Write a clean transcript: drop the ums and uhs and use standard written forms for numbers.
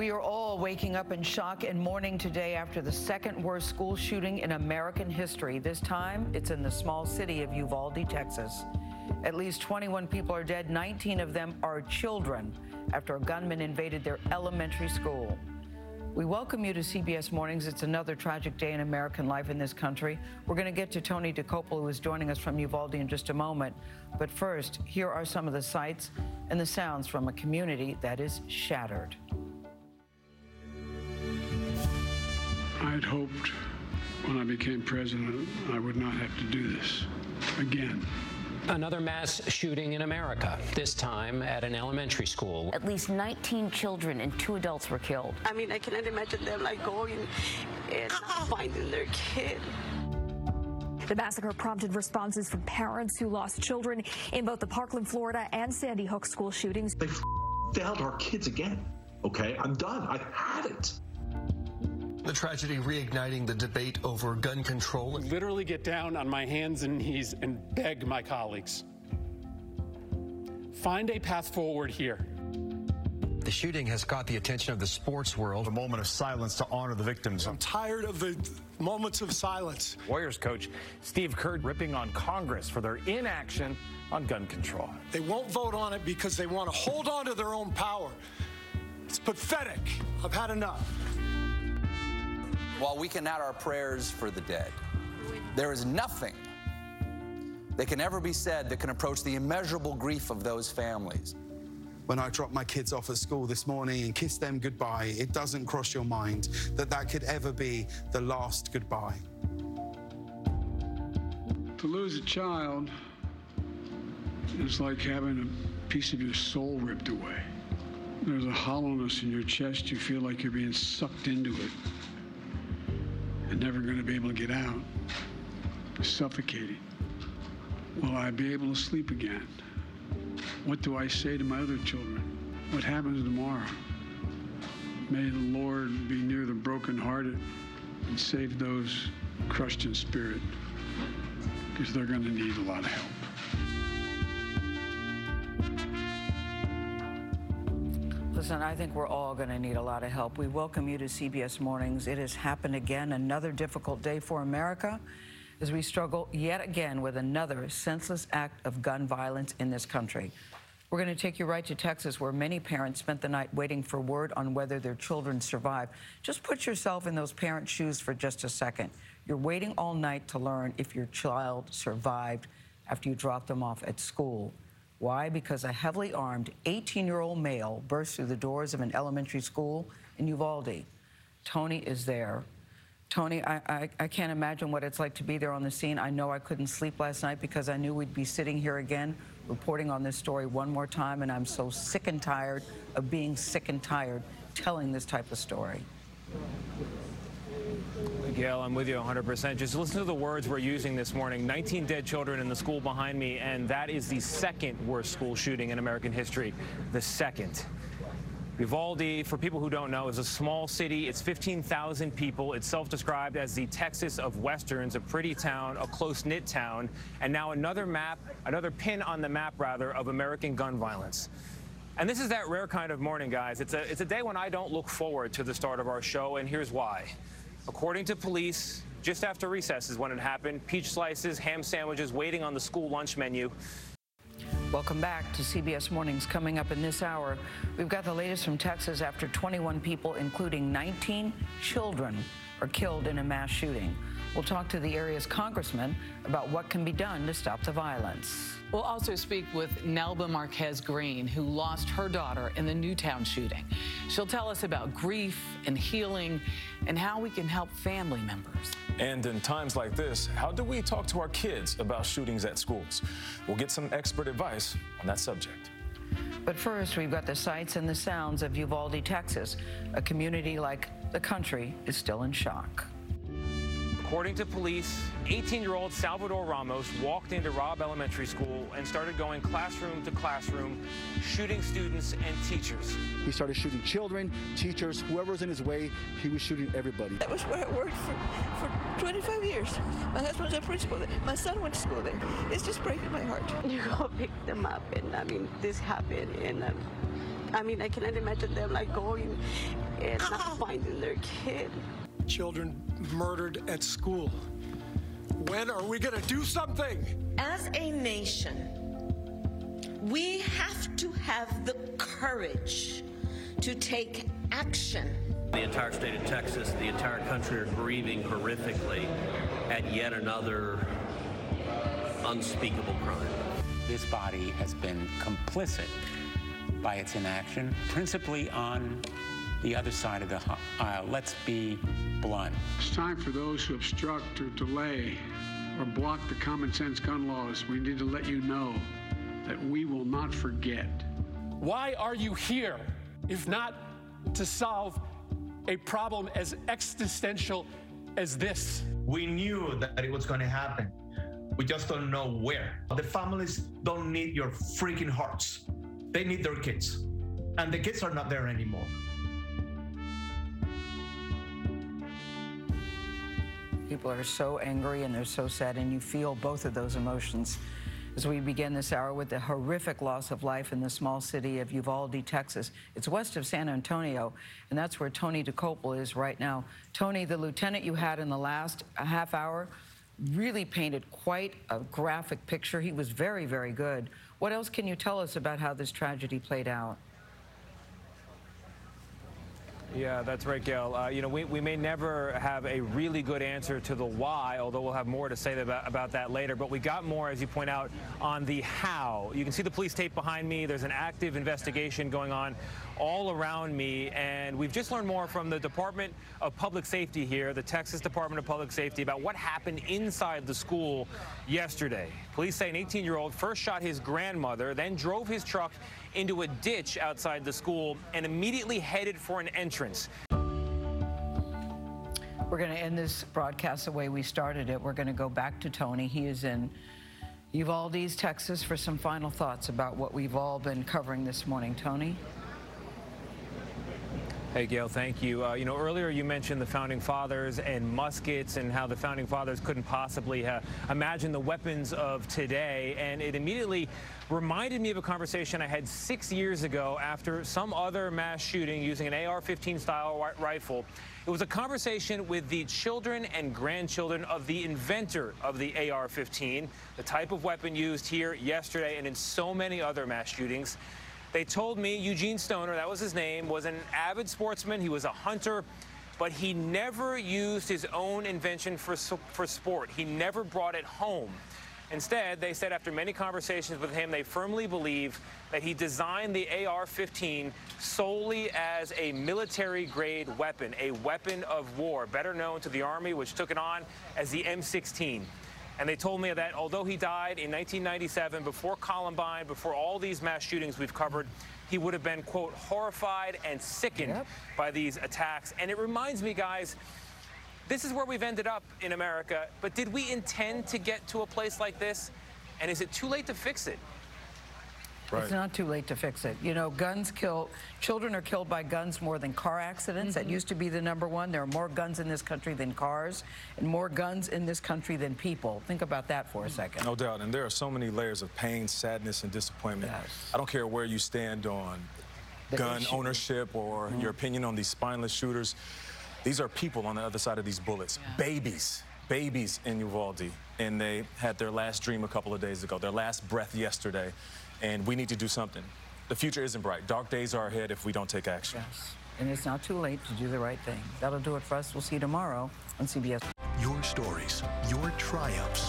We are all waking up in shock and mourning today after the second worst school shooting in American history. This time, it's in the small city of Uvalde, Texas. At least 21 people are dead. 19 of them are children after a gunman invaded their elementary school. We welcome you to CBS Mornings. It's another tragic day in American life in this country. We're going to get to Tony Dokoupil, who is joining us from Uvalde in just a moment. But first, here are some of the sights and the sounds from a community that is shattered. I had hoped when I became president I would not have to do this again. Another mass shooting in America, this time at an elementary school. At least 19 children and 2 adults were killed. I mean, I cannot imagine them going and not finding their kid. The massacre prompted responses from parents who lost children in both the Parkland, Florida and Sandy Hook school shootings. They failed our kids again. Okay, I'm done. I've had it. The tragedy reigniting the debate over gun control. Literally get down on my hands and knees and beg my colleagues. Find a path forward here. The shooting has caught the attention of the sports world. A moment of silence to honor the victims. I'm tired of the moments of silence. Warriors coach Steve Kerr ripping on Congress for their inaction on gun control. They won't vote on it because they want to hold on to their own power. It's pathetic. I've had enough. While we can add our prayers for the dead, there is nothing that can ever be said that can approach the immeasurable grief of those families. When I dropped my kids off at school this morning and kissed them goodbye, it doesn't cross your mind that that could ever be the last goodbye. To lose a child is like having a piece of your soul ripped away. There's a hollowness in your chest. You feel like you're being sucked into it and never going to be able to get out. Suffocating. Will I be able to sleep again? What do I say to my other children? What happens tomorrow? May the Lord be near the brokenhearted and save those crushed in spirit, because they're going to need a lot of help. Listen, I think we're all going to need a lot of help. We welcome you to CBS Mornings. It has happened again, another difficult day for America as we struggle yet again with another senseless act of gun violence in this country. We're going to take you right to Texas, where many parents spent the night waiting for word on whether their children survived. Just put yourself in those parents' shoes for just a second. You're waiting all night to learn if your child survived after you dropped them off at school. Why? Because a heavily armed 18-year-old male burst through the doors of an elementary school in Uvalde. Tony is there. Tony, I can't imagine what it's like to be there on the scene. I know I couldn't sleep last night because I knew we'd be sitting here again reporting on this story one more time, and I'm so sick and tired of being sick and tired telling this type of story. Gayle, I'm with you 100%. Just listen to the words we're using this morning. 19 dead children in the school behind me, and that is the second worst school shooting in American history. The second. Uvalde, for people who don't know, is a small city. It's 15,000 people. It's self-described as the Texas of Westerns, a pretty town, a close-knit town, and now another pin on the map, rather, of American gun violence. And this is that rare kind of morning, guys. It's a day when I don't look forward to the start of our show, and here's why. According to police, just after recess is when it happened. Peach slices, ham sandwiches waiting on the school lunch menu. Welcome back to CBS Mornings. Coming up in this hour, we've got the latest from Texas after 21 people, including 19 children, are killed in a mass shooting. We'll talk to the area's congressman about what can be done to stop the violence. We'll also speak with Nelba Marquez Green, who lost her daughter in the Newtown shooting. She'll tell us about grief and healing and how we can help family members. And in times like this, how do we talk to our kids about shootings at schools? We'll get some expert advice on that subject. But first, we've got the sights and the sounds of Uvalde, Texas. A community like the country is still in shock. According to police, 18-year-old Salvador Ramos walked into Robb Elementary School and started going classroom to classroom, shooting students and teachers. He started shooting children, teachers, whoever was in his way, he was shooting everybody. That was where I worked for 25 years. My husband was a principal there. My son went to school there. It's just breaking my heart. You go pick them up, and I mean, this happened, and I mean, I cannot imagine them like going and not finding their kid. Children murdered at school. When are we going to do something? As a nation, we have to have the courage to take action. The entire state of Texas, the entire country are grieving horrifically at yet another unspeakable crime. This body has been complicit by its inaction, principally on the other side of the aisle. Let's be blunt. It's time for those who obstruct or delay or block the common sense gun laws. We need to let you know that we will not forget. Why are you here if not to solve a problem as existential as this? We knew that it was going to happen. We just don't know where. The families don't need your freaking hearts. They need their kids. And the kids are not there anymore. People are so angry and they're so sad, and you feel both of those emotions as we begin this hour with the horrific loss of life in the small city of Uvalde, Texas. It's west of San Antonio, and that's where Tony Dokoupil is right now. Tony, the lieutenant you had in the last half hour really painted quite a graphic picture. He was very, very good. What else can you tell us about how this tragedy played out? Yeah, that's right, Gayle. You know, we may never have a really good answer to the why, although we'll have more to say about that later. But we got more, as you point out, on the how. You can see the police tape behind me. There's an active investigation going on all around me. And we've just learned more from the Department of Public Safety here, the Texas Department of Public Safety, about what happened inside the school yesterday. Police say an 18-year-old first shot his grandmother, then drove his truck into a ditch outside the school and immediately headed for an entrance. We're going to end this broadcast the way we started it. We're going to go back to Tony. He is in Uvalde, Texas, for some final thoughts about what we've all been covering this morning. Tony? Hey, Gayle, thank you. You know, earlier you mentioned the Founding Fathers and muskets and how the Founding Fathers couldn't possibly imagine the weapons of today. And it immediately reminded me of a conversation I had 6 years ago after some other mass shooting using an AR-15 style rifle. It was a conversation with the children and grandchildren of the inventor of the AR-15, the type of weapon used here yesterday and in so many other mass shootings. They told me Eugene Stoner, that was his name, was an avid sportsman. He was a hunter, but he never used his own invention for sport. He never brought it home. Instead, they said after many conversations with him, they firmly believe that he designed the AR-15 solely as a military-grade weapon, a weapon of war, better known to the Army, which took it on as the M16. And they told me that although he died in 1997, before Columbine, before all these mass shootings we've covered, he would have been, quote, horrified and sickened by these attacks. And it reminds me, guys, this is where we've ended up in America. But did we intend to get to a place like this? And is it too late to fix it? Right. It's not too late to fix it. You know, children are killed by guns more than car accidents. That used to be the #1. There are more guns in this country than cars, and more guns in this country than people. Think about that for a second. No doubt, and there are so many layers of pain, sadness, and disappointment. Yes. I don't care where you stand on gun ownership or your opinion on these spineless shooters. These are people on the other side of these bullets. Yeah. Babies in Uvalde, and they had their last dream a couple of days ago, their last breath yesterday. And we need to do something. The future isn't bright. Dark days are ahead if we don't take action. Yes, and it's not too late to do the right thing. That'll do it for us. We'll see you tomorrow on CBS. Your stories, your triumphs.